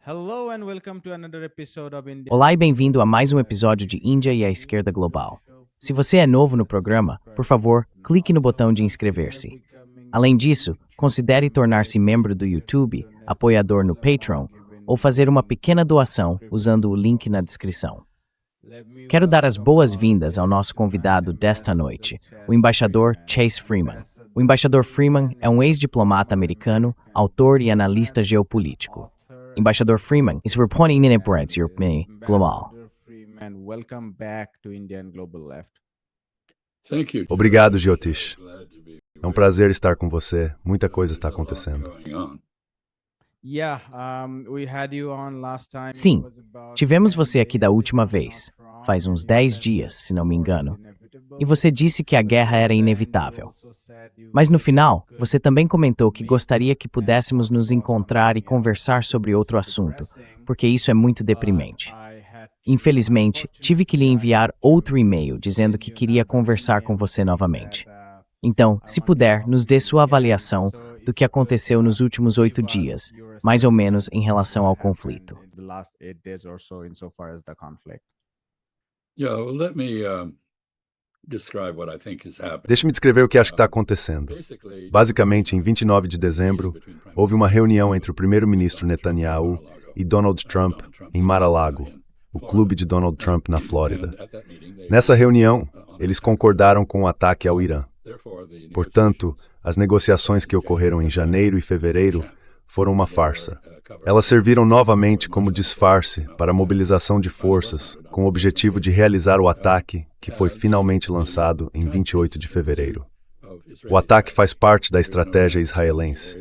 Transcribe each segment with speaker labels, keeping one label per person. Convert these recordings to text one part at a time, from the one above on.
Speaker 1: Hello and welcome to another episode of India.
Speaker 2: Olá e bem-vindo a mais um episódio de Índia e a Esquerda Global. Se você é novo no programa, por favor, clique no botão de inscrever-se. Além disso, considere tornar-se membro do YouTube, apoiador no Patreon ou fazer uma pequena doação usando o link na descrição. Quero dar as boas-vindas ao nosso convidado desta noite, o embaixador Chase Freeman. O embaixador Freeman é um ex-diplomata americano, autor e analista geopolítico. Embaixador Freeman is reporting in Emirates Europe Global.
Speaker 1: Welcome back to Indian Global Left.
Speaker 3: Obrigado, Jyotish. É um prazer estar com você. Muita coisa está acontecendo.
Speaker 1: We had you on last time.
Speaker 2: Sim, tivemos você aqui da última vez, faz uns 10 dias, se não me engano, e você disse que a guerra era inevitável. Mas no final, você também comentou que gostaria que pudéssemos nos encontrar e conversar sobre outro assunto, porque isso é muito deprimente. Infelizmente, tive que lhe enviar outro e-mail dizendo que queria conversar com você novamente. Então, se puder, nos dê sua avaliação do que aconteceu nos últimos 8 dias, mais ou menos em relação ao conflito.
Speaker 3: Deixe-me descrever o que acho que está acontecendo. Basicamente, em 29 de dezembro, houve uma reunião entre o primeiro-ministro Netanyahu e Donald Trump em Mar-a-Lago, o clube de Donald Trump na Flórida. Nessa reunião, eles concordaram com o ataque ao Irã. Portanto, as negociações que ocorreram em janeiro e fevereiro foram uma farsa. Elas serviram novamente como disfarce para a mobilização de forças, com o objetivo de realizar o ataque que foi finalmente lançado em 28 de fevereiro. O ataque faz parte da estratégia israelense.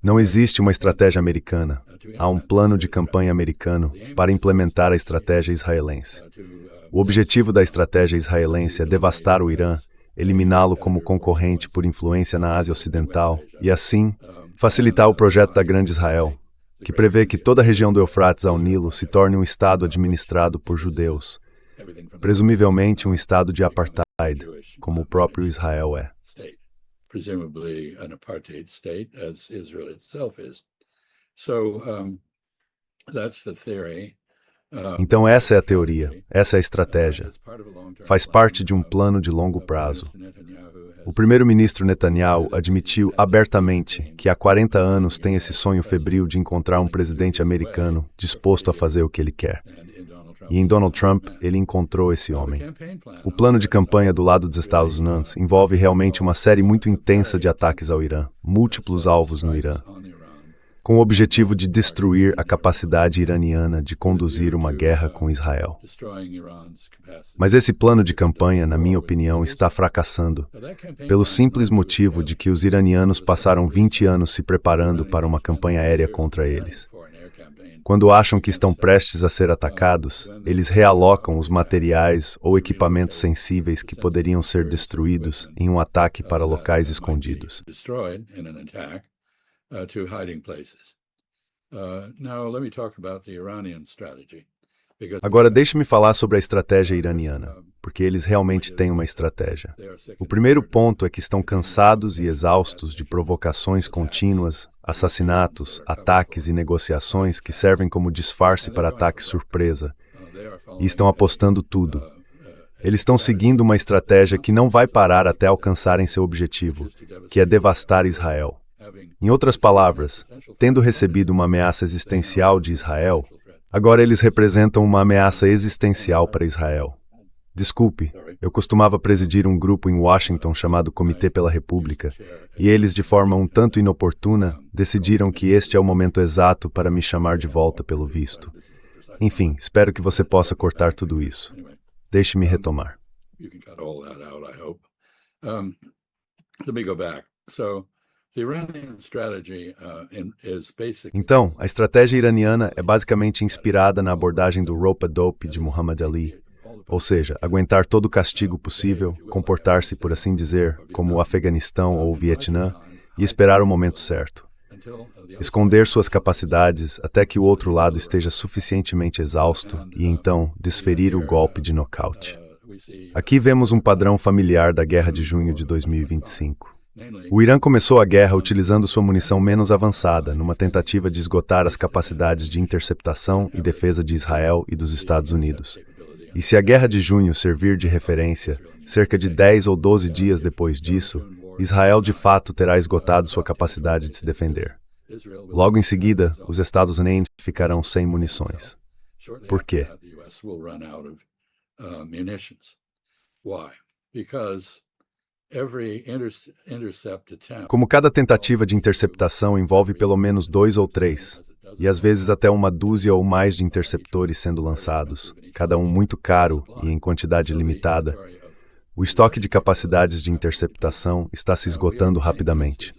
Speaker 3: Não existe uma estratégia americana. Há um plano de campanha americano para implementar a estratégia israelense. O objetivo da estratégia israelense é devastar o Irã, eliminá-lo como concorrente por influência na Ásia Ocidental e, assim, facilitar o projeto da Grande Israel, que prevê que toda a região do Eufrates ao Nilo se torne um estado administrado por judeus, presumivelmente um estado de apartheid, como o próprio Israel é. Então essa é a teoria, essa é a estratégia. Faz parte de um plano de longo prazo. O primeiro-ministro Netanyahu admitiu abertamente que há 40 anos tem esse sonho febril de encontrar um presidente americano disposto a fazer o que ele quer. E em Donald Trump, ele encontrou esse homem. O plano de campanha do lado dos Estados Unidos envolve realmente uma série muito intensa de ataques ao Irã, múltiplos alvos no Irã, com o objetivo de destruir a capacidade iraniana de conduzir uma guerra com Israel. Mas esse plano de campanha, na minha opinião, está fracassando, pelo simples motivo de que os iranianos passaram 20 anos se preparando para uma campanha aérea contra eles. Quando acham que estão prestes a ser atacados, eles realocam os materiais ou equipamentos sensíveis que poderiam ser destruídos em um ataque para locais escondidos.
Speaker 4: To hiding places. Now let me talk about the Iranian strategy.
Speaker 3: Agora deixe-me falar sobre a estratégia iraniana, porque eles realmente têm uma estratégia. O primeiro ponto é que estão cansados e exaustos de provocações contínuas, assassinatos, ataques e negociações que servem como disfarce para ataques surpresa, e estão apostando tudo. Eles estão seguindo uma estratégia que não vai parar até alcançarem seu objetivo, que é devastar Israel. Em outras palavras, tendo recebido uma ameaça existencial de Israel, agora eles representam uma ameaça existencial para Israel. Desculpe, eu costumava presidir um grupo em Washington chamado Comitê pela República, e eles, de forma um tanto inoportuna, decidiram que este é o momento exato para me chamar de volta pelo visto. Enfim, espero que você possa cortar tudo isso. Deixe-me retomar. Então, a estratégia iraniana é basicamente inspirada na abordagem do rope-a-dope de Muhammad Ali, ou seja, aguentar todo o castigo possível, comportar-se, por assim dizer, como o Afeganistão ou o Vietnã, e esperar o momento certo. Esconder suas capacidades até que o outro lado esteja suficientemente exausto e então desferir o golpe de nocaute. Aqui vemos um padrão familiar da Guerra de Junho de 2025. O Irã começou a guerra utilizando sua munição menos avançada, numa tentativa de esgotar as capacidades de interceptação e defesa de Israel e dos Estados Unidos. E se a Guerra de Junho servir de referência, cerca de 10 ou 12 dias depois disso, Israel de fato terá esgotado sua capacidade de se defender. Logo em seguida, os Estados Unidos ficarão sem munições. Por quê? Como cada tentativa de interceptação envolve pelo menos 2 ou 3, e às vezes até uma dúzia ou mais de interceptores sendo lançados, cada um muito caro e em quantidade limitada, o estoque de capacidades de interceptação está se esgotando rapidamente.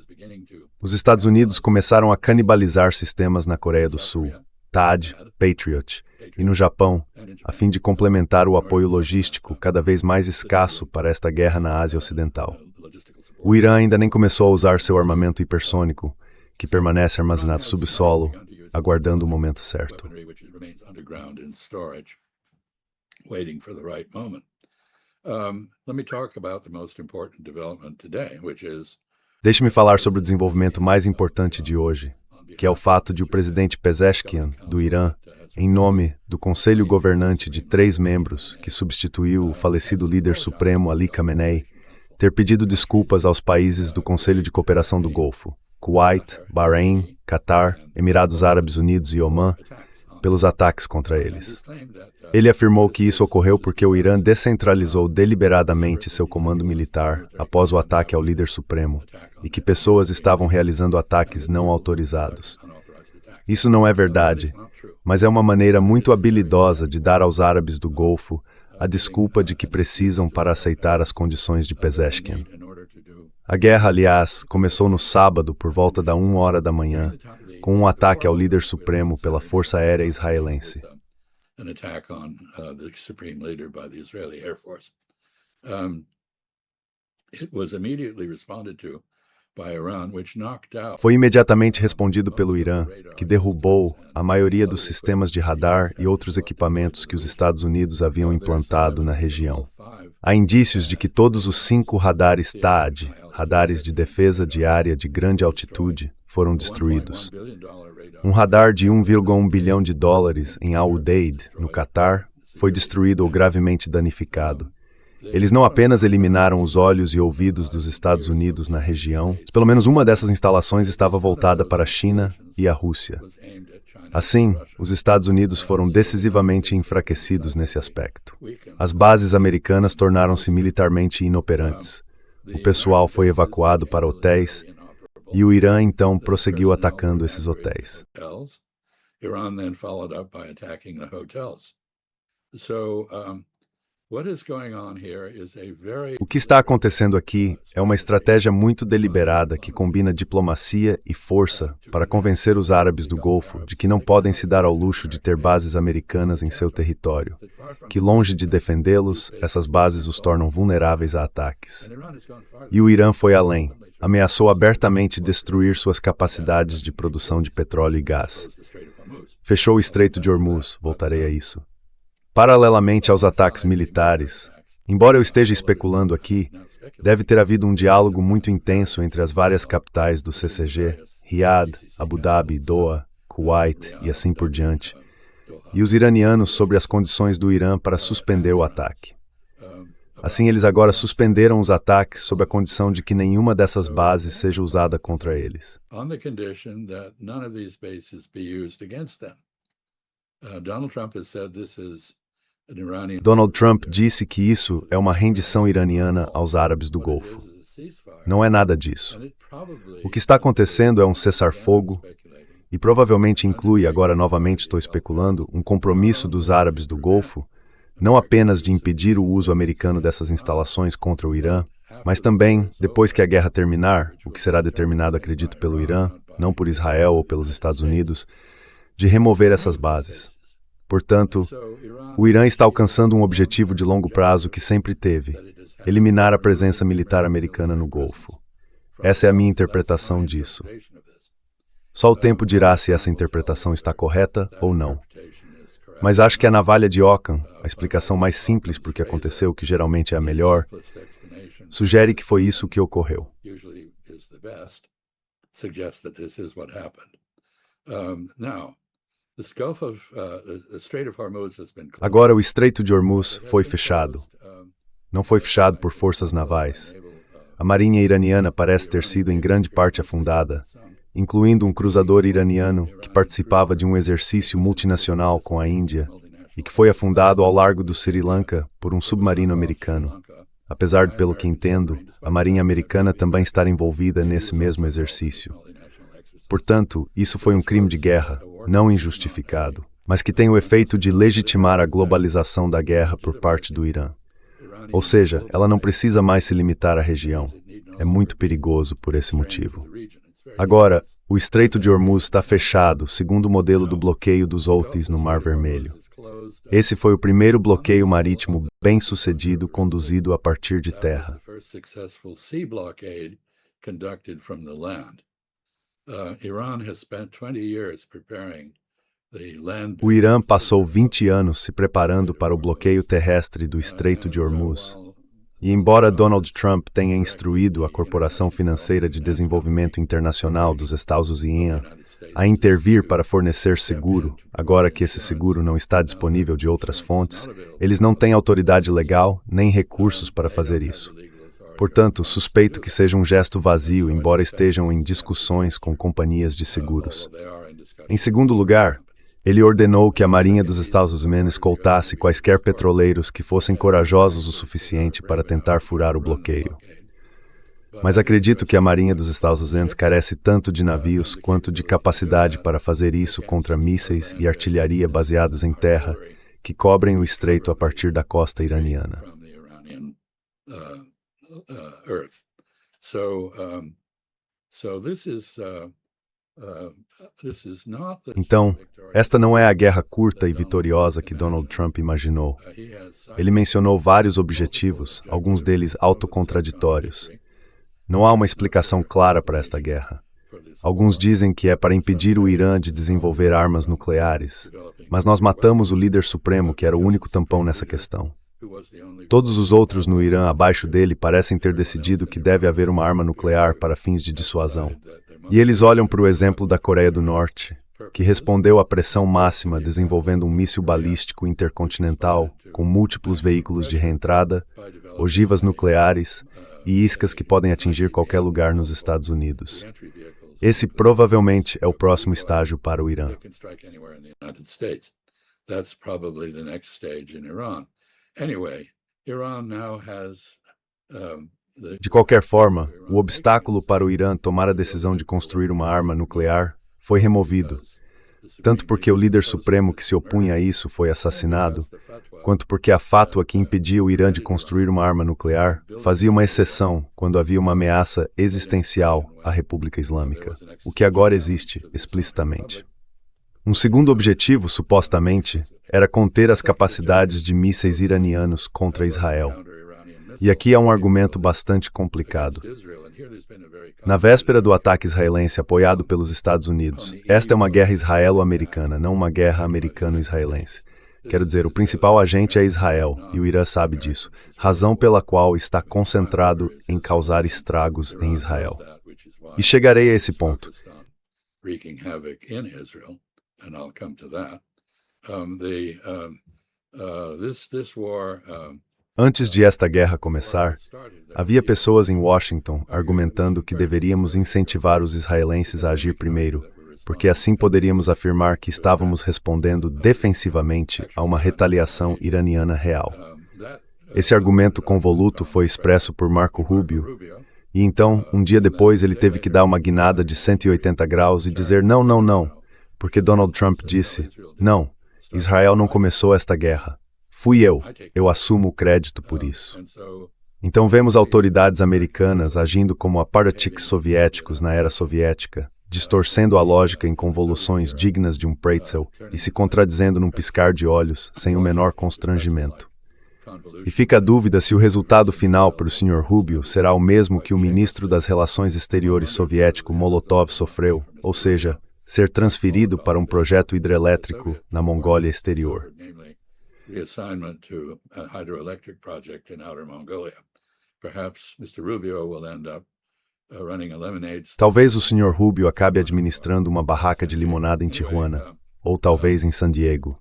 Speaker 3: Os Estados Unidos começaram a canibalizar sistemas na Coreia do Sul, THAAD, Patriot, e no Japão, a fim de complementar o apoio logístico cada vez mais escasso para esta guerra na Ásia Ocidental. O Irã ainda nem começou a usar seu armamento hipersônico, que permanece armazenado subsolo, aguardando o momento certo. Deixe-me falar sobre o desenvolvimento mais importante de hoje, que é o fato de o presidente Pezeshkian, do Irã, em nome do Conselho Governante de 3 membros, que substituiu o falecido líder supremo Ali Khamenei, ter pedido desculpas aos países do Conselho de Cooperação do Golfo, Kuwait, Bahrein, Catar, Emirados Árabes Unidos e Omã, pelos ataques contra eles. Ele afirmou que isso ocorreu porque o Irã descentralizou deliberadamente seu comando militar após o ataque ao líder supremo e que pessoas estavam realizando ataques não autorizados. Isso não é verdade, mas é uma maneira muito habilidosa de dar aos árabes do Golfo a desculpa de que precisam para aceitar as condições de Pezeshkian. A guerra, aliás, começou no sábado por volta da 1h da manhã, com um ataque ao líder supremo pela Força Aérea Israelense. Foi imediatamente respondido pelo Irã, que derrubou a maioria dos sistemas de radar e outros equipamentos que os Estados Unidos haviam implantado na região. Há indícios de que todos os 5 radares THAAD, radares de defesa de área de grande altitude, foram destruídos. Um radar de $1,1 bilhão em Al Udeid, no Catar, foi destruído ou gravemente danificado. Eles não apenas eliminaram os olhos e ouvidos dos Estados Unidos na região, mas pelo menos uma dessas instalações estava voltada para a China e a Rússia. Assim, os Estados Unidos foram decisivamente enfraquecidos nesse aspecto. As bases americanas tornaram-se militarmente inoperantes. O pessoal foi evacuado para hotéis e o Irã então prosseguiu atacando esses hotéis. O que está acontecendo aqui é uma estratégia muito deliberada que combina diplomacia e força para convencer os árabes do Golfo de que não podem se dar ao luxo de ter bases americanas em seu território, que longe de defendê-los, essas bases os tornam vulneráveis a ataques. E o Irã foi além, ameaçou abertamente destruir suas capacidades de produção de petróleo e gás. Fechou o Estreito de Hormuz, voltarei a isso. Paralelamente aos ataques militares, embora eu esteja especulando aqui, deve ter havido um diálogo muito intenso entre as várias capitais do CCG, Riad, Abu Dhabi, Doha, Kuwait e assim por diante, e os iranianos sobre as condições do Irã para suspender o ataque. Assim, eles agora suspenderam os ataques sob a condição de que nenhuma dessas bases seja usada contra eles. Donald Trump disse que isso é uma rendição iraniana aos árabes do Golfo. Não é nada disso. O que está acontecendo é um cessar-fogo e provavelmente inclui, agora novamente estou especulando, um compromisso dos árabes do Golfo, não apenas de impedir o uso americano dessas instalações contra o Irã, mas também, depois que a guerra terminar, o que será determinado, acredito, pelo Irã, não por Israel ou pelos Estados Unidos, de remover essas bases. Portanto, o Irã está alcançando um objetivo de longo prazo que sempre teve: eliminar a presença militar americana no Golfo. Essa é a minha interpretação disso. Só o tempo dirá se essa interpretação está correta ou não. Mas acho que a navalha de Ockham, a explicação mais simples para o que aconteceu, que geralmente é a melhor, sugere que foi isso que ocorreu.
Speaker 4: usually is the best, suggests that this is what happened. Now, the Gulf of the Strait of Hormuz has been closed.
Speaker 3: Agora, o Estreito de Hormuz foi fechado. Não foi fechado por forças navais. A marinha iraniana parece ter sido em grande parte afundada, incluindo um cruzador iraniano que participava de um exercício multinacional com a Índia e que foi afundado ao largo do Sri Lanka por um submarino americano. Apesar de, pelo que entendo, a marinha americana também estar envolvida nesse mesmo exercício. Portanto, isso foi um crime de guerra, não injustificado, mas que tem o efeito de legitimar a globalização da guerra por parte do Irã. Ou seja, ela não precisa mais se limitar à região. É muito perigoso por esse motivo. Agora, o Estreito de Hormuz está fechado, segundo o modelo do bloqueio dos Houthis no Mar Vermelho. Esse foi o primeiro bloqueio marítimo bem-sucedido conduzido a partir de terra. O Irã passou 20 anos se preparando para o bloqueio terrestre do Estreito de Hormuz. E embora Donald Trump tenha instruído a Corporação Financeira de Desenvolvimento Internacional dos Estados Unidos a intervir para fornecer seguro, agora que esse seguro não está disponível de outras fontes, eles não têm autoridade legal nem recursos para fazer isso. Portanto, suspeito que seja um gesto vazio, embora estejam em discussões com companhias de seguros. Em segundo lugar, ele ordenou que a Marinha dos Estados Unidos escoltasse quaisquer petroleiros que fossem corajosos o suficiente para tentar furar o bloqueio. Mas acredito que a Marinha dos Estados Unidos carece tanto de navios quanto de capacidade para fazer isso contra mísseis e artilharia baseados em terra que cobrem o estreito a partir da costa iraniana. Então, esta não é a guerra curta e vitoriosa que Donald Trump imaginou. Ele mencionou vários objetivos, alguns deles autocontraditórios. Não há uma explicação clara para esta guerra. Alguns dizem que é para impedir o Irã de desenvolver armas nucleares, mas nós matamos o líder supremo, que era o único tampão nessa questão. Todos os outros no Irã abaixo dele parecem ter decidido que deve haver uma arma nuclear para fins de dissuasão. E eles olham para o exemplo da Coreia do Norte, que respondeu à pressão máxima desenvolvendo um míssil balístico intercontinental com múltiplos veículos de reentrada, ogivas nucleares e iscas que podem atingir qualquer lugar nos Estados Unidos. Esse provavelmente é o próximo estágio para o Irã. De qualquer forma, o obstáculo para o Irã tomar a decisão de construir uma arma nuclear foi removido, tanto porque o líder supremo que se opunha a isso foi assassinado, quanto porque a fátua que impedia o Irã de construir uma arma nuclear fazia uma exceção quando havia uma ameaça existencial à República Islâmica, o que agora existe explicitamente. Um segundo objetivo, supostamente, era conter as capacidades de mísseis iranianos contra Israel. E aqui há um argumento bastante complicado. Na véspera do ataque israelense apoiado pelos Estados Unidos, esta é uma guerra israelo-americana, não uma guerra americano-israelense. Quero dizer, o principal agente é Israel, e o Irã sabe disso, razão pela qual está concentrado em causar estragos em Israel. E chegarei a esse ponto. Antes de esta guerra começar, havia pessoas em Washington argumentando que deveríamos incentivar os israelenses a agir primeiro, porque assim poderíamos afirmar que estávamos respondendo defensivamente a uma retaliação iraniana real. Esse argumento convoluto foi expresso por Marco Rubio, e então, um dia depois, ele teve que dar uma guinada de 180 graus e dizer não, não, não, porque Donald Trump disse, não, Israel não começou esta guerra. Fui eu assumo o crédito por isso. Então vemos autoridades americanas agindo como apparatchiks soviéticos na era soviética, distorcendo a lógica em convoluções dignas de um pretzel e se contradizendo num piscar de olhos, sem o menor constrangimento. E fica a dúvida se o resultado final para o Sr. Rubio será o mesmo que o ministro das Relações Exteriores soviético Molotov sofreu, ou seja, ser transferido para um projeto hidrelétrico na Mongólia Exterior.
Speaker 4: Perhaps Mr. Rubio will end up running a lemonade stand.
Speaker 3: Talvez o Sr. Rubio acabe administrando uma barraca de limonada em Tijuana, ou talvez em San Diego.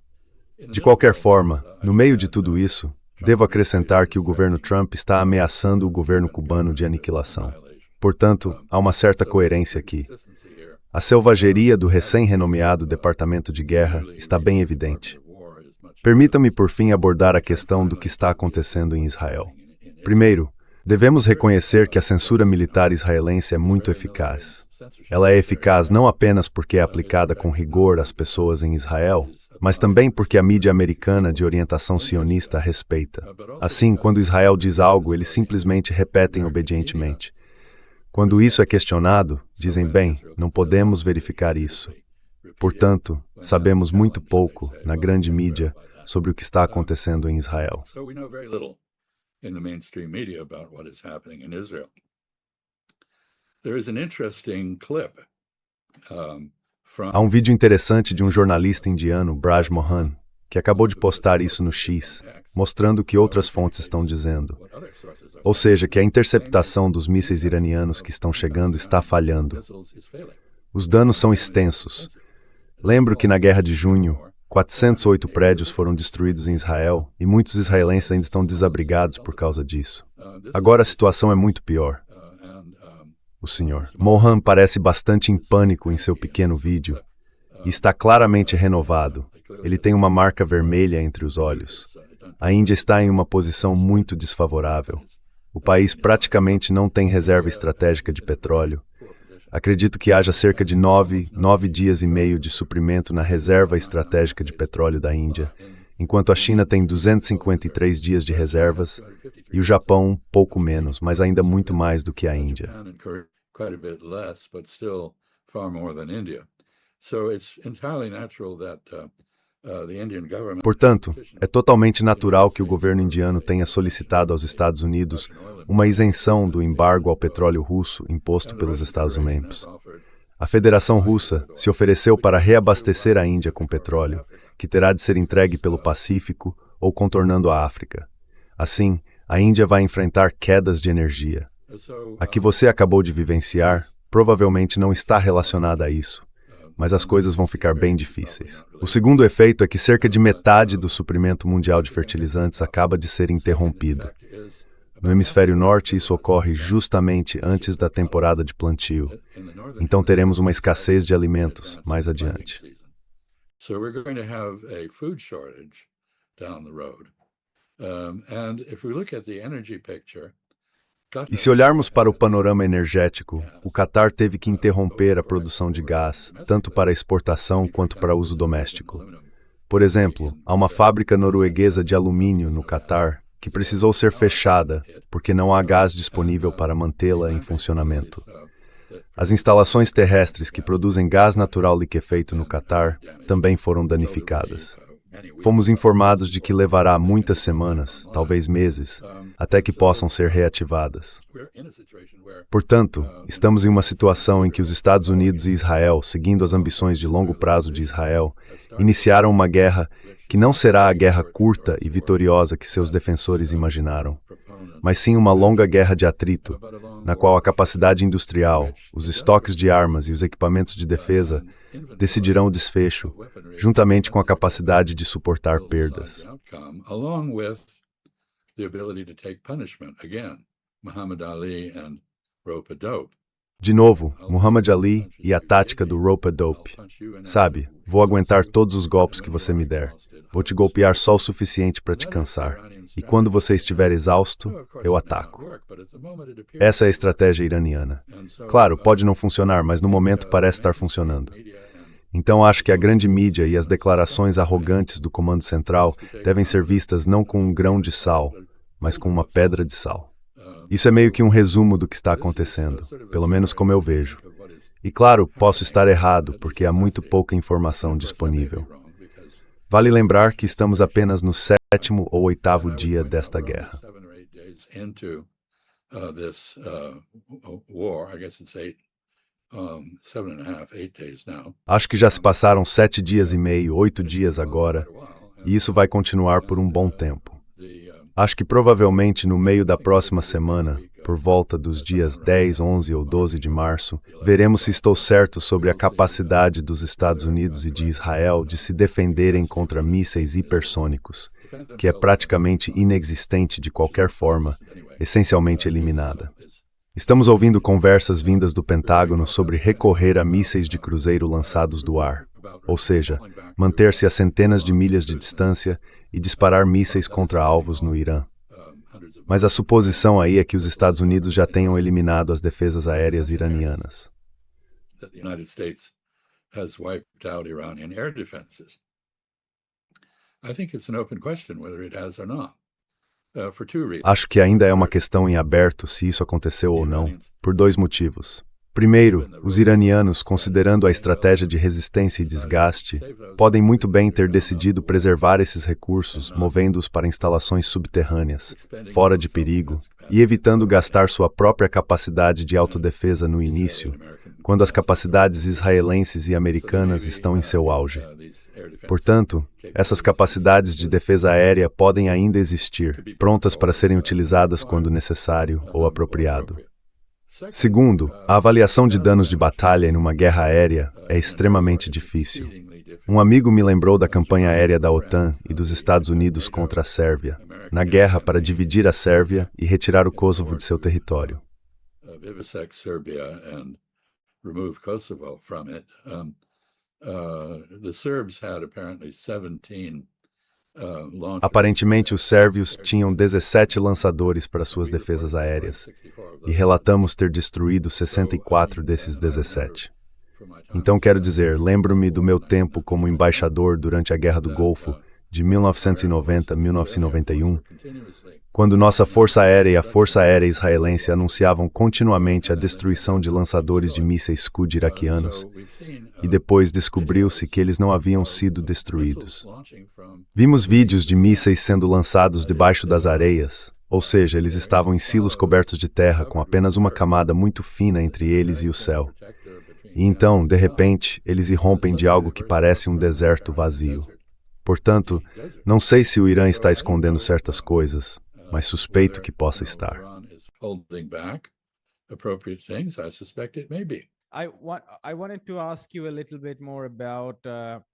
Speaker 3: De qualquer forma, no meio de tudo isso, devo acrescentar que o governo Trump está ameaçando o governo cubano de aniquilação. Portanto, há uma certa coerência aqui. A selvageria do recém-renomeado Departamento de Guerra está bem evidente. Permita-me, por fim, abordar a questão do que está acontecendo em Israel. Primeiro, devemos reconhecer que a censura militar israelense é muito eficaz. Ela é eficaz não apenas porque é aplicada com rigor às pessoas em Israel, mas também porque a mídia americana de orientação sionista a respeita. Assim, quando Israel diz algo, eles simplesmente repetem obedientemente. Quando isso é questionado, dizem, bem, não podemos verificar isso. Portanto, sabemos muito pouco, na grande mídia, sobre o que está acontecendo em Israel.
Speaker 4: So we know very little in the mainstream media about what is happening in Israel. There is an interesting clip from
Speaker 3: Há um vídeo interessante de um jornalista indiano, Braj Mohan, que acabou de postar isso no X, mostrando o que outras fontes estão dizendo. Ou seja, que a interceptação dos mísseis iranianos que estão chegando está falhando. Os danos são extensos. Lembro que na Guerra de Junho, 408 prédios foram destruídos em Israel e muitos israelenses ainda estão desabrigados por causa disso. Agora a situação é muito pior. O Sr. Mohan parece bastante em pânico em seu pequeno vídeo e está claramente renovado. Ele tem uma marca vermelha entre os olhos. A Índia está em uma posição muito desfavorável. O país praticamente não tem reserva estratégica de petróleo. Acredito que haja cerca de 9 dias e meio de suprimento na reserva estratégica de petróleo da Índia, enquanto a China tem 253 dias de reservas e o Japão pouco menos, mas ainda muito mais do que a Índia.
Speaker 4: quite a bit less, but still far more than India. So it's entirely natural that the Indian government.
Speaker 3: Portanto, é totalmente natural que o governo indiano tenha solicitado aos Estados Unidos uma isenção do embargo ao petróleo russo imposto pelos Estados-membros. A Federação Russa se ofereceu para reabastecer a Índia com petróleo, que terá de ser entregue pelo Pacífico ou contornando a África. Assim, a Índia vai enfrentar quedas de energia. A que você acabou de vivenciar provavelmente não está relacionada a isso, mas as coisas vão ficar bem difíceis. O segundo efeito é que cerca de metade do suprimento mundial de fertilizantes acaba de ser interrompido. No hemisfério norte, isso ocorre justamente antes da temporada de plantio. Então teremos uma escassez de alimentos mais adiante.
Speaker 4: So we're going to have a food shortage down the road. And if we look at the energy picture,
Speaker 3: E se olharmos para o panorama energético, o Catar teve que interromper a produção de gás, tanto para exportação quanto para uso doméstico. Por exemplo, há uma fábrica norueguesa de alumínio no Catar que precisou ser fechada porque não há gás disponível para mantê-la em funcionamento. As instalações terrestres que produzem gás natural liquefeito no Catar também foram danificadas. Fomos informados de que levará muitas semanas, talvez meses, até que possam ser reativadas. Portanto, estamos em uma situação em que os Estados Unidos e Israel, seguindo as ambições de longo prazo de Israel, iniciaram uma guerra que não será a guerra curta e vitoriosa que seus defensores imaginaram, mas sim uma longa guerra de atrito, na qual a capacidade industrial, os estoques de armas e os equipamentos de defesa decidirão o desfecho, juntamente com a capacidade de suportar perdas. De novo, Muhammad Ali e a tática do rope-a-dope. Sabe, vou aguentar todos os golpes que você me der. Vou te golpear só o suficiente para te cansar. E quando você estiver exausto, eu ataco. Essa é a estratégia iraniana. Claro, pode não funcionar, mas no momento parece estar funcionando. Então acho que a grande mídia e as declarações arrogantes do Comando Central devem ser vistas não com um grão de sal, mas com uma pedra de sal. Isso é meio que um resumo do que está acontecendo, pelo menos como eu vejo. E claro, posso estar errado, porque há muito pouca informação disponível. Vale lembrar que estamos apenas no 7º ou 8º dia desta guerra. Acho que já se passaram 7 dias e meio, 8 dias agora, e isso vai continuar por um bom tempo. Acho que provavelmente no meio da próxima semana, por volta dos dias 10, 11 ou 12 de março, veremos se estou certo sobre a capacidade dos Estados Unidos e de Israel de se defenderem contra mísseis hipersônicos, que é praticamente inexistente de qualquer forma, essencialmente eliminada. Estamos ouvindo conversas vindas do Pentágono sobre recorrer a mísseis de cruzeiro lançados do ar, ou seja, manter-se a centenas de milhas de distância e disparar mísseis contra alvos no Irã. Mas a suposição aí é que os Estados Unidos já tenham eliminado as defesas aéreas iranianas.
Speaker 4: That the United States has wiped out Iranian air defenses. I think it's an open question whether it has or not. For two reasons.
Speaker 3: Acho que ainda é uma questão em aberto se isso aconteceu ou não, por dois motivos. Primeiro, os iranianos, considerando a estratégia de resistência e desgaste, podem muito bem ter decidido preservar esses recursos, movendo-os para instalações subterrâneas, fora de perigo, e evitando gastar sua própria capacidade de autodefesa no início, quando as capacidades israelenses e americanas estão em seu auge. Portanto, essas capacidades de defesa aérea podem ainda existir, prontas para serem utilizadas quando necessário ou apropriado. Segundo, a avaliação de danos de batalha em uma guerra aérea é extremamente difícil. Um amigo me lembrou da campanha aérea da OTAN e dos Estados Unidos contra a Sérvia, na guerra para dividir a Sérvia e retirar o Kosovo de seu território.
Speaker 4: Remove Kosovo from it. The Serbs had apparently 17 launchers.
Speaker 3: Aparentemente, os sérvios tinham 17 lançadores para suas defesas aéreas, e relatamos ter destruído 64 desses 17. Então, quero dizer, lembro-me do meu tempo como embaixador durante a Guerra do Golfo, de 1990 a 1991, quando nossa Força Aérea e a Força Aérea Israelense anunciavam continuamente a destruição de lançadores de mísseis Scud iraquianos, e depois descobriu-se que eles não haviam sido destruídos. Vimos vídeos de mísseis sendo lançados debaixo das areias, ou seja, eles estavam em silos cobertos de terra com apenas uma camada muito fina entre eles e o céu. E então, de repente, eles irrompem de algo que parece um deserto vazio. Portanto, não sei se o Irã está escondendo certas coisas, mas suspeito que possa estar.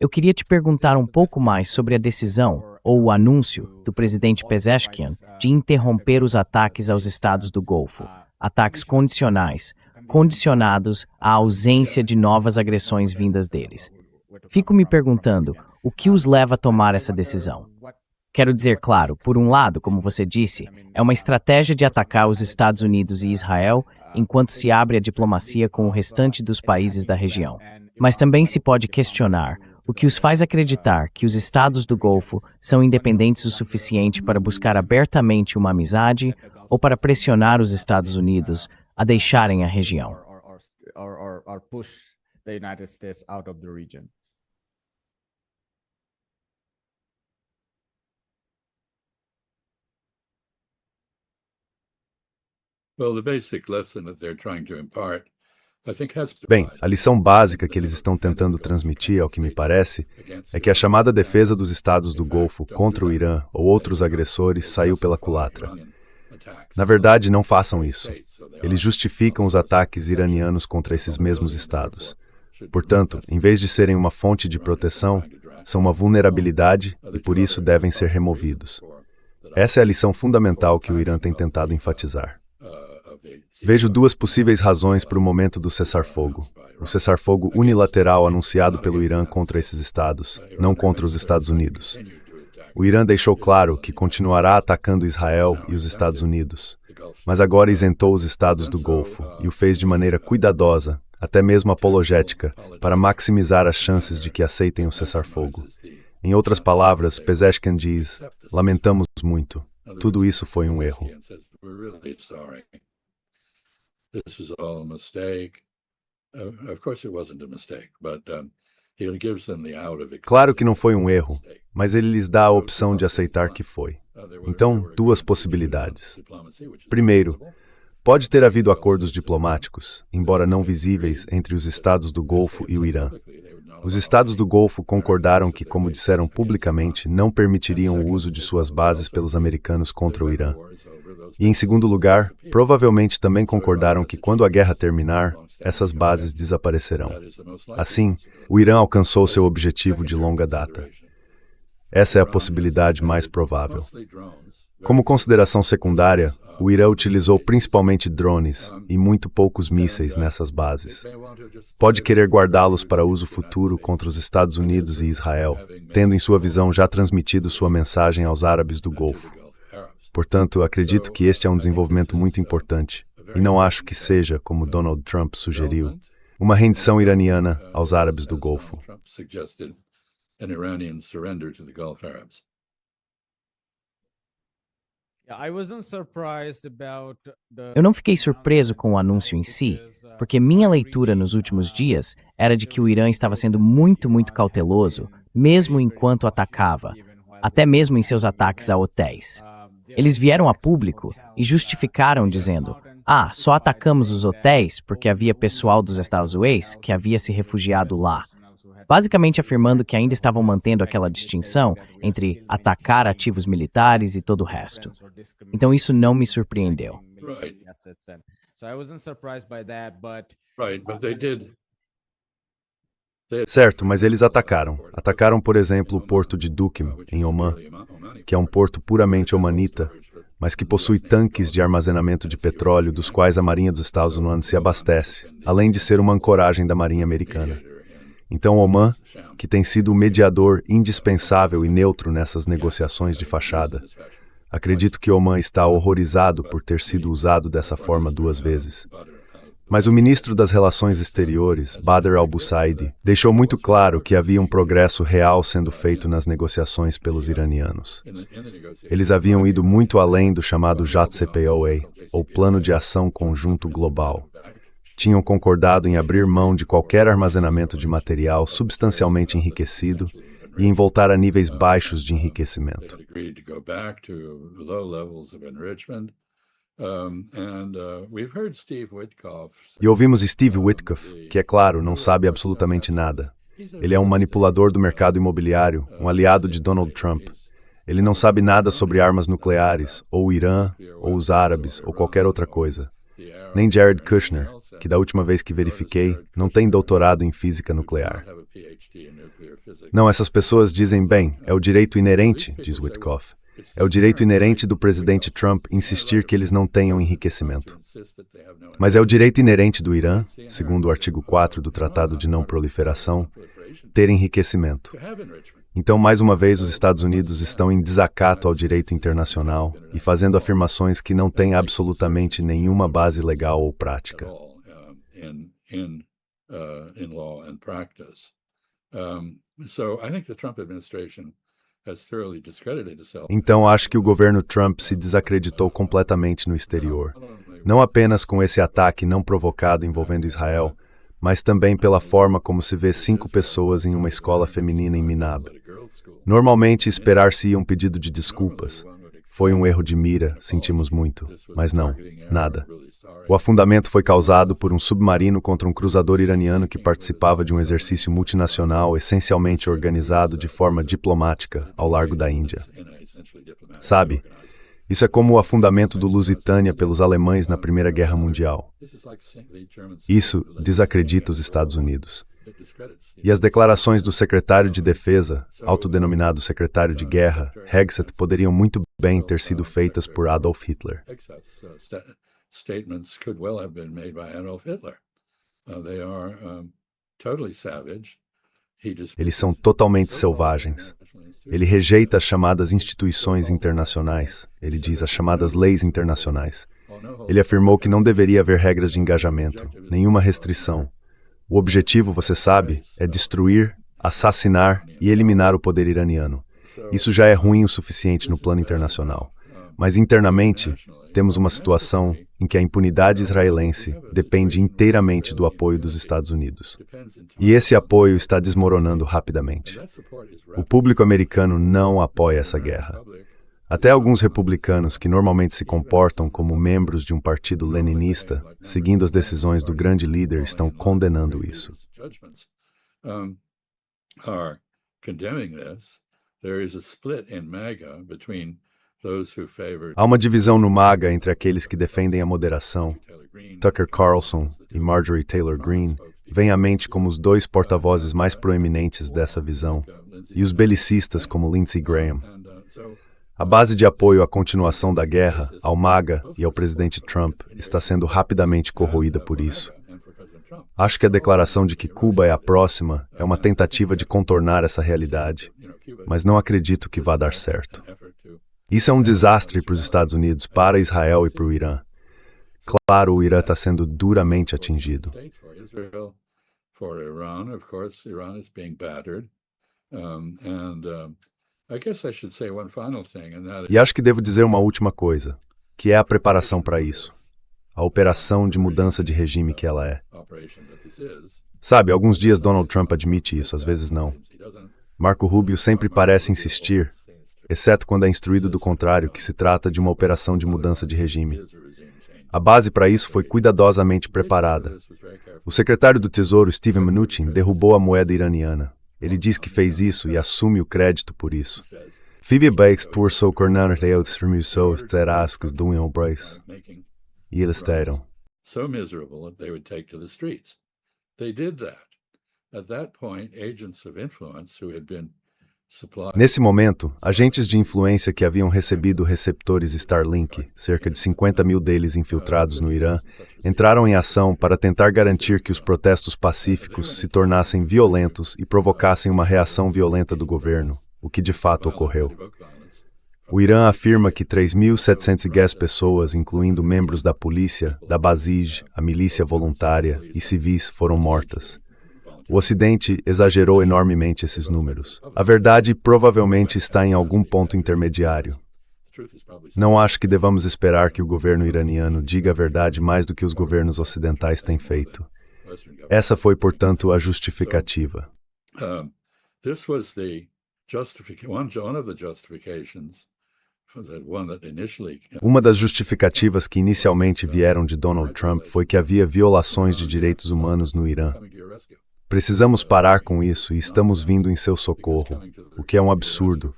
Speaker 2: Eu queria te perguntar um pouco mais sobre a decisão, ou o anúncio, do presidente Pezeshkian de interromper os ataques aos estados do Golfo, ataques condicionais, condicionados à ausência de novas agressões vindas deles. Fico me perguntando, o que os leva a tomar essa decisão? Quero dizer, claro, por um lado, como você disse, é uma estratégia de atacar os Estados Unidos e Israel enquanto se abre a diplomacia com o restante dos países da região. Mas também se pode questionar o que os faz acreditar que os estados do Golfo são independentes o suficiente para buscar abertamente uma amizade ou para pressionar os Estados Unidos a deixarem a região.
Speaker 3: Bem, a lição básica que eles estão tentando transmitir, ao que me parece, é que a chamada defesa dos estados do Golfo contra o Irã ou outros agressores saiu pela culatra. Na verdade, não façam isso. Eles justificam os ataques iranianos contra esses mesmos estados. Portanto, em vez de serem uma fonte de proteção, são uma vulnerabilidade e por isso devem ser removidos. Essa é a lição fundamental que o Irã tem tentado enfatizar. Vejo duas possíveis razões para o momento do cessar-fogo. O cessar-fogo unilateral anunciado pelo Irã contra esses estados, não contra os Estados Unidos. O Irã deixou claro que continuará atacando Israel e os Estados Unidos, mas agora isentou os estados do Golfo e o fez de maneira cuidadosa, até mesmo apologética, para maximizar as chances de que aceitem o cessar-fogo. Em outras palavras, Pezeshkian diz, lamentamos muito. Tudo isso foi um erro.
Speaker 4: This is all a mistake. Of course it wasn't a mistake, but he gives them the out of it.
Speaker 3: Claro que não foi um erro, mas ele lhes dá a opção de aceitar que foi. Então, duas possibilidades. Primeiro, Pode ter havido acordos diplomáticos, embora não visíveis, entre os estados do Golfo e o Irã. Os estados do Golfo concordaram que, como disseram publicamente, não permitiriam o uso de suas bases pelos americanos contra o Irã. E, em segundo lugar, provavelmente também concordaram que, quando a guerra terminar, essas bases desaparecerão. Assim, o Irã alcançou seu objetivo de longa data. Essa é a possibilidade mais provável. Como consideração secundária, o Irã utilizou principalmente drones e muito poucos mísseis nessas bases. Pode querer guardá-los para uso futuro contra os Estados Unidos e Israel, tendo em sua visão já transmitido sua mensagem aos árabes do Golfo. Portanto, acredito que este é um desenvolvimento muito importante, e não acho que seja, como Donald Trump sugeriu, uma rendição iraniana aos árabes do Golfo.
Speaker 2: Eu não fiquei surpreso com o anúncio em si, porque minha leitura nos últimos dias era de que o Irã estava sendo muito cauteloso, mesmo enquanto atacava, até mesmo em seus ataques a hotéis. Eles vieram a público e justificaram dizendo: só atacamos os hotéis porque havia pessoal dos Estados Unidos que havia se refugiado lá. Basicamente afirmando que ainda estavam mantendo aquela distinção entre atacar ativos militares e todo o resto. Então isso não me surpreendeu.
Speaker 3: Certo, mas eles atacaram. Atacaram, por exemplo, o porto de Duqm, em Omã, que é um porto puramente omanita, mas que possui tanques de armazenamento de petróleo dos quais a Marinha dos Estados Unidos se abastece, além de ser uma ancoragem da Marinha Americana. Então, Omã, que tem sido o mediador indispensável e neutro nessas negociações de fachada, acredito que Omã está horrorizado por ter sido usado dessa forma 2 vezes. Mas o ministro das Relações Exteriores, Badr al-Busaidi, deixou muito claro que havia um progresso real sendo feito nas negociações pelos iranianos. Eles haviam ido muito além do chamado JCPOA, ou Plano de Ação Conjunto Global. Tinham concordado em abrir mão de qualquer armazenamento de material substancialmente enriquecido e em voltar a níveis baixos de enriquecimento. E ouvimos Steve Witkoff, que, é claro, não sabe absolutamente nada. Ele é um manipulador do mercado imobiliário, um aliado de Donald Trump. Ele não sabe nada sobre armas nucleares, ou o Irã, ou os árabes, ou qualquer outra coisa. Nem Jared Kushner, que da última vez que verifiquei, não tem doutorado em física nuclear. Não, essas pessoas dizem, bem, é o direito inerente, diz Witkoff. É o direito inerente do presidente Trump insistir que eles não tenham enriquecimento. Mas é o direito inerente do Irã, segundo o artigo 4 do Tratado de Não Proliferação, ter enriquecimento. Então, mais uma vez, os Estados Unidos estão em desacato ao direito internacional e fazendo afirmações que não têm absolutamente nenhuma base legal ou prática. Então, acho que o governo Trump se desacreditou completamente no exterior, não apenas com esse ataque não provocado envolvendo Israel, mas também pela forma como se vê 5 pessoas em uma escola feminina em Minab. Normalmente, esperar-se-ia um pedido de desculpas. Foi um erro de mira, sentimos muito, mas não, nada. O afundamento foi causado por um submarino contra um cruzador iraniano que participava de um exercício multinacional essencialmente organizado de forma diplomática ao largo da Índia. Sabe, isso é como o afundamento do Lusitânia pelos alemães na Primeira Guerra Mundial. Isso desacredita os Estados Unidos. E as declarações do secretário de Defesa, autodenominado secretário de Guerra, Hegseth, poderiam muito bem ter sido feitas por Adolf Hitler. Eles são totalmente selvagens. Ele rejeita as chamadas instituições internacionais. Ele diz as chamadas leis internacionais. Ele afirmou que não deveria haver regras de engajamento, nenhuma restrição. O objetivo, você sabe, é destruir, assassinar e eliminar o poder iraniano. Isso já é ruim o suficiente no plano internacional. Mas internamente, temos uma situação em que a impunidade israelense depende inteiramente do apoio dos Estados Unidos. E esse apoio está desmoronando rapidamente. O público americano não apoia essa guerra. Até alguns republicanos que normalmente se comportam como membros de um partido leninista, seguindo as decisões do grande líder, estão condenando isso. Há uma divisão no MAGA entre aqueles que defendem a moderação. Tucker Carlson e Marjorie Taylor Greene vêm à mente como os dois porta-vozes mais proeminentes dessa visão, e os belicistas como Lindsey Graham. A base de apoio à continuação da guerra, ao MAGA e ao presidente Trump está sendo rapidamente corroída por isso. Acho que a declaração de que Cuba é a próxima é uma tentativa de contornar essa realidade, mas não acredito que vá dar certo. Isso é um desastre para os Estados Unidos, para Israel e para o Irã. Claro, o Irã está sendo duramente atingido. E acho que devo dizer uma última coisa, que é a preparação para isso. A operação de mudança de regime que ela é. Sabe, alguns dias Donald Trump admite isso, às vezes não. Marco Rubio sempre parece insistir, exceto quando é instruído do contrário, que se trata de uma operação de mudança de regime. A base para isso foi cuidadosamente preparada. O secretário do Tesouro, Steven Mnuchin, derrubou a moeda iraniana. Ele diz que fez isso e assume o crédito por isso. Phoebe Bakes por seu cornarreus remusou terascos do Brace. E eles deram.
Speaker 4: So miserable that they would take to the streets. They did that. At that point, agents of influence who had been supplied.
Speaker 3: Nesse momento, agentes de influência que haviam recebido receptores Starlink, cerca de 50 mil deles infiltrados no Irã, entraram em ação para tentar garantir que os protestos pacíficos se tornassem violentos e provocassem uma reação violenta do governo, o que de fato ocorreu. O Irã afirma que 3.710 pessoas, incluindo membros da polícia, da Basij, a milícia voluntária e civis, foram mortas. O Ocidente exagerou enormemente esses números. A verdade provavelmente está em algum ponto intermediário. Não acho que devamos esperar que o governo iraniano diga a verdade mais do que os governos ocidentais têm feito. Essa foi, portanto, a justificativa. Uma das justificativas que inicialmente vieram de Donald Trump foi que havia violações de direitos humanos no Irã. Precisamos parar com isso e estamos vindo em seu socorro, o que é um absurdo,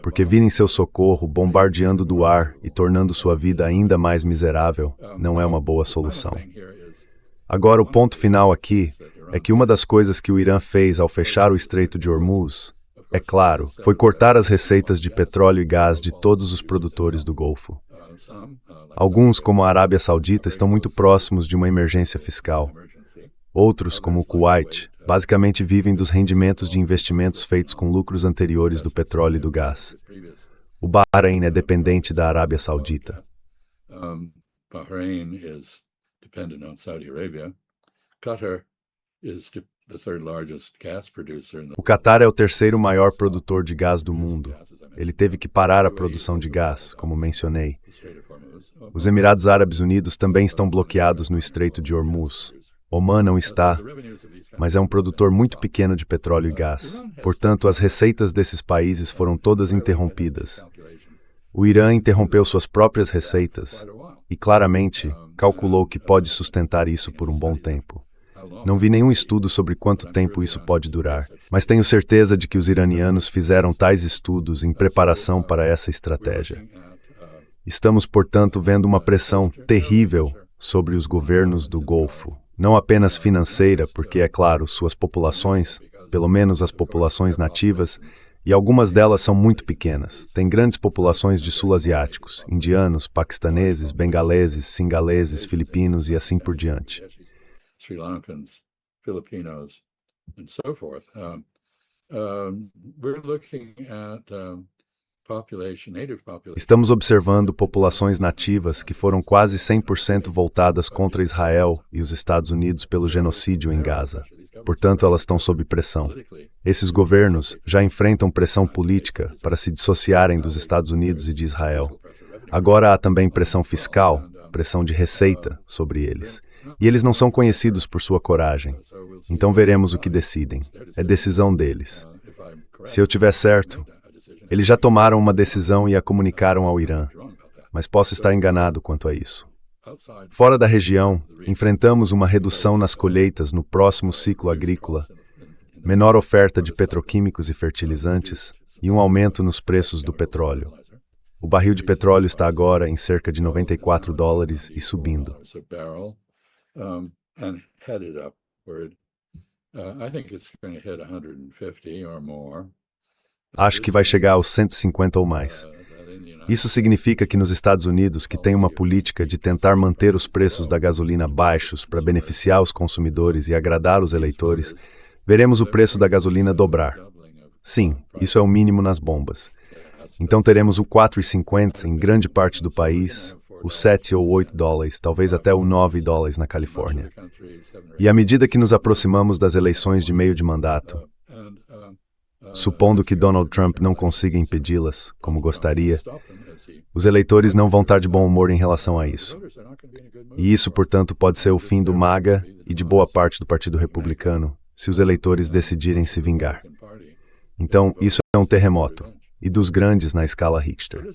Speaker 3: porque vir em seu socorro bombardeando do ar e tornando sua vida ainda mais miserável não é uma boa solução. Agora, o ponto final aqui é que uma das coisas que o Irã fez ao fechar o Estreito de Hormuz, é claro, foi cortar as receitas de petróleo e gás de todos os produtores do Golfo. Alguns, como a Arábia Saudita, estão muito próximos de uma emergência fiscal. Outros, como o Kuwait, basicamente vivem dos rendimentos de investimentos feitos com lucros anteriores do petróleo e do gás. O Bahrein é dependente da Arábia Saudita.
Speaker 4: Bahrein is dependent on Saudi Arabia. Qatar is the third largest gas producer.
Speaker 3: O Catar é o terceiro maior produtor de gás do mundo. Ele teve que parar a produção de gás, como mencionei. Os Emirados Árabes Unidos também estão bloqueados no Estreito de Hormuz. Omã não está, mas é um produtor muito pequeno de petróleo e gás. Portanto, as receitas desses países foram todas interrompidas. O Irã interrompeu suas próprias receitas e, claramente, calculou que pode sustentar isso por um bom tempo. Não vi nenhum estudo sobre quanto tempo isso pode durar, mas tenho certeza de que os iranianos fizeram tais estudos em preparação para essa estratégia. Estamos, portanto, vendo uma pressão terrível sobre os governos do Golfo. Não apenas financeira, porque, é claro, suas populações, pelo menos as populações nativas, e algumas delas são muito pequenas. Tem grandes populações de sul-asiáticos, indianos, paquistaneses, bengaleses, singaleses, filipinos e assim por diante.
Speaker 4: Sri Lankans, Filipinos, and so forth. We're looking at native population.
Speaker 3: Estamos observando populações nativas que foram quase 100% voltadas contra Israel e os Estados Unidos pelo genocídio em Gaza. Portanto, elas estão sob pressão. Esses governos já enfrentam pressão política para se dissociarem dos Estados Unidos e de Israel. Agora há também pressão fiscal, pressão de receita sobre eles. E eles não são conhecidos por sua coragem. Então veremos o que decidem. É decisão deles. Se eu tiver certo, Eles já tomaram uma decisão e a comunicaram ao Irã, mas posso estar enganado quanto a isso. Fora da região, enfrentamos uma redução nas colheitas no próximo ciclo agrícola, menor oferta de petroquímicos e fertilizantes e um aumento nos preços do petróleo. O barril de petróleo está agora em cerca de $94 e subindo. Acho que vai chegar aos 150 ou mais. Isso significa que nos Estados Unidos, que tem uma política de tentar manter os preços da gasolina baixos para beneficiar os consumidores e agradar os eleitores, veremos o preço da gasolina dobrar. Sim, isso é o mínimo nas bombas. Então teremos o 4,50 em grande parte do país, o 7 ou 8 dólares, talvez até o 9 dólares na Califórnia. E à medida que nos aproximamos das eleições de meio de mandato, supondo que Donald Trump não consiga impedi-las, como gostaria, os eleitores não vão estar de bom humor em relação a isso. E isso, portanto, pode ser o fim do MAGA e de boa parte do Partido Republicano, se os eleitores decidirem se vingar. Então, isso é um terremoto, e dos grandes na escala Richter.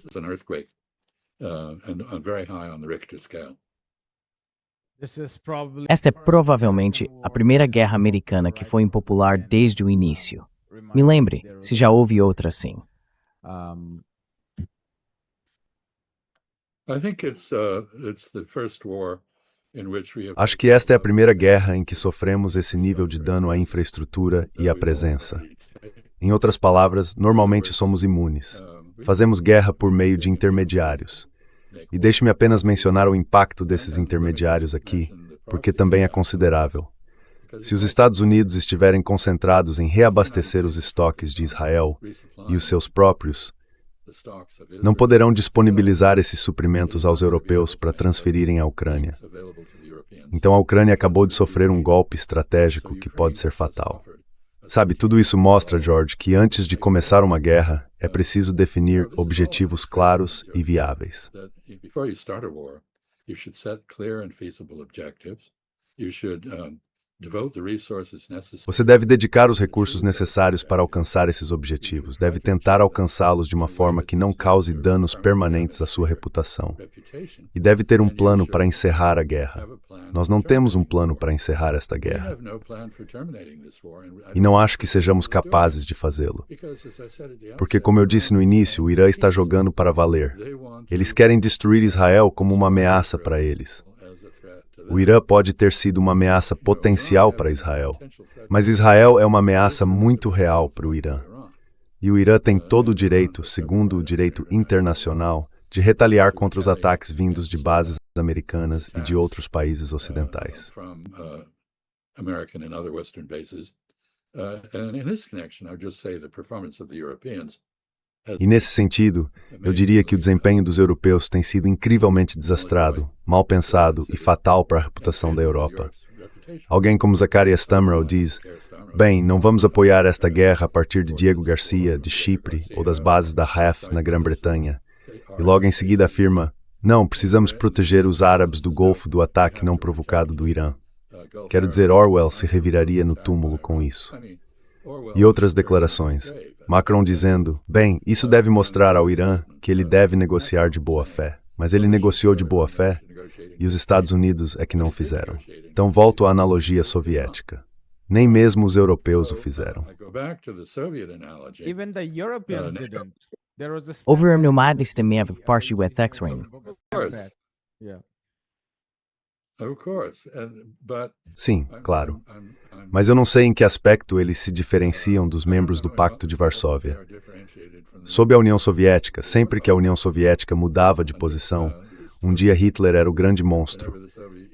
Speaker 2: Esta é provavelmente a primeira guerra americana que foi impopular desde o início. Me lembre, se já houve outra assim.
Speaker 3: Acho que esta é a primeira guerra em que sofremos esse nível de dano à infraestrutura e à presença. Em outras palavras, normalmente somos imunes. Fazemos guerra por meio de intermediários. E deixe-me apenas mencionar o impacto desses intermediários aqui, porque também é considerável. Se os Estados Unidos estiverem concentrados em reabastecer os estoques de Israel e os seus próprios, não poderão disponibilizar esses suprimentos aos europeus para transferirem à Ucrânia. Então a Ucrânia acabou de sofrer um golpe estratégico que pode ser fatal. Sabe, tudo isso mostra, George, que antes de começar uma guerra, é preciso definir objetivos claros e viáveis. Você deve dedicar os recursos necessários para alcançar esses objetivos, deve tentar alcançá-los de uma forma que não cause danos permanentes à sua reputação. E deve ter um plano para encerrar a guerra. Nós não temos um plano para encerrar esta guerra. E não acho que sejamos capazes de fazê-lo. Porque, como eu disse no início, o Irã está jogando para valer. Eles querem destruir Israel como uma ameaça para eles. O Irã pode ter sido uma ameaça potencial para Israel, mas Israel é uma ameaça muito real para o Irã. E o Irã tem todo o direito, segundo o direito internacional, de retaliar contra os ataques vindos de bases americanas e de outros países ocidentais. E nesse sentido, eu diria que o desempenho dos europeus tem sido incrivelmente desastrado, mal pensado e fatal para a reputação da Europa. Alguém como Zacharias Stamrow diz: bem, não vamos apoiar esta guerra a partir de Diego Garcia, de Chipre, ou das bases da RAF na Grã-Bretanha. E logo em seguida afirma: não, precisamos proteger os árabes do Golfo do ataque não provocado do Irã. Quero dizer, Orwell se reviraria no túmulo com isso. E outras declarações. Macron dizendo, bem, isso deve mostrar ao Irã que ele deve negociar de boa fé. Mas ele negociou de boa fé e os Estados Unidos é que não fizeram. Então volto à analogia soviética. Nem mesmo os europeus o fizeram.
Speaker 1: Even the Europeans didn't. There was a
Speaker 2: Houve uma também por parte do X-Wing.
Speaker 1: Yeah.
Speaker 3: Sim, claro. Mas eu não sei em que aspecto eles se diferenciam dos membros do Pacto de Varsóvia. Sob a União Soviética, sempre que a União Soviética mudava de posição, um dia Hitler era o grande monstro.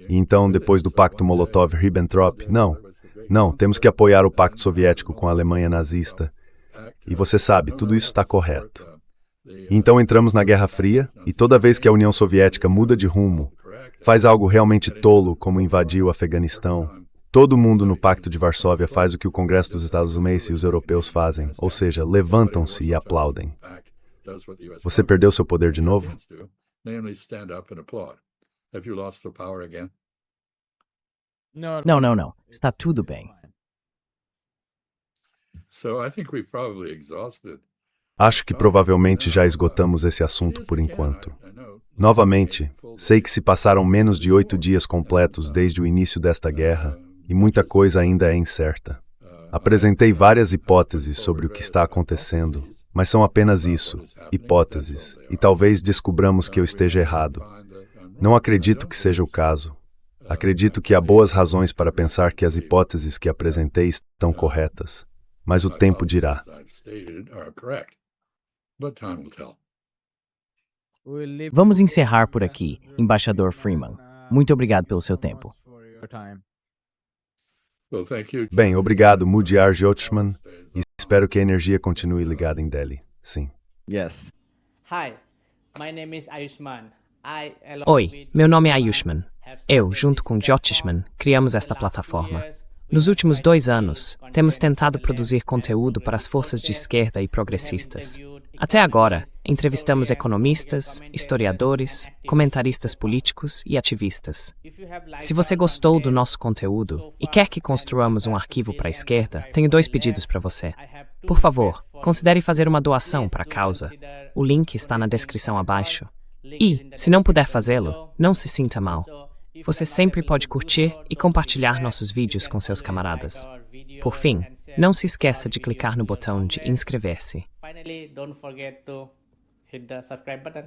Speaker 3: E então, depois do Pacto Molotov-Ribbentrop, não, temos que apoiar o Pacto Soviético com a Alemanha nazista. E você sabe, tudo isso está correto. E então entramos na Guerra Fria, e toda vez que a União Soviética muda de rumo, faz algo realmente tolo, como invadir o Afeganistão, todo mundo no Pacto de Varsóvia faz o que o Congresso dos Estados Unidos e os europeus fazem, ou seja, levantam-se e aplaudem. Você perdeu seu poder de novo?
Speaker 2: Não. Está tudo bem.
Speaker 3: Acho que provavelmente já esgotamos esse assunto por enquanto. Novamente, sei que se passaram menos de 8 dias completos desde o início desta guerra e muita coisa ainda é incerta. Apresentei várias hipóteses sobre o que está acontecendo, mas são apenas isso, hipóteses, e talvez descubramos que eu esteja errado. Não acredito que seja o caso. Acredito que há boas razões para pensar que as hipóteses que apresentei estão corretas, mas o tempo dirá.
Speaker 2: Vamos encerrar por aqui, Embaixador Freeman. Muito obrigado pelo seu tempo.
Speaker 3: Bem, obrigado, Mudyar Jyothishman, e espero que a energia continue ligada em Delhi. Sim.
Speaker 1: Yes.
Speaker 5: Hi, my name is Ayushman.
Speaker 2: Oi, meu nome é Ayushman. Eu, junto com Jyothishman, criamos esta plataforma. Nos últimos 2 anos, temos tentado produzir conteúdo para as forças de esquerda e progressistas. Até agora, entrevistamos economistas, historiadores, comentaristas políticos e ativistas. Se você gostou do nosso conteúdo e quer que construamos um arquivo para a esquerda, tenho 2 pedidos para você. Por favor, considere fazer uma doação para a causa. O link está na descrição abaixo. E, se não puder fazê-lo, não se sinta mal. Você sempre pode curtir e compartilhar nossos vídeos com seus camaradas. Por fim, não se esqueça de clicar no botão de inscrever-se.
Speaker 5: Finally, don't forget to hit the subscribe button.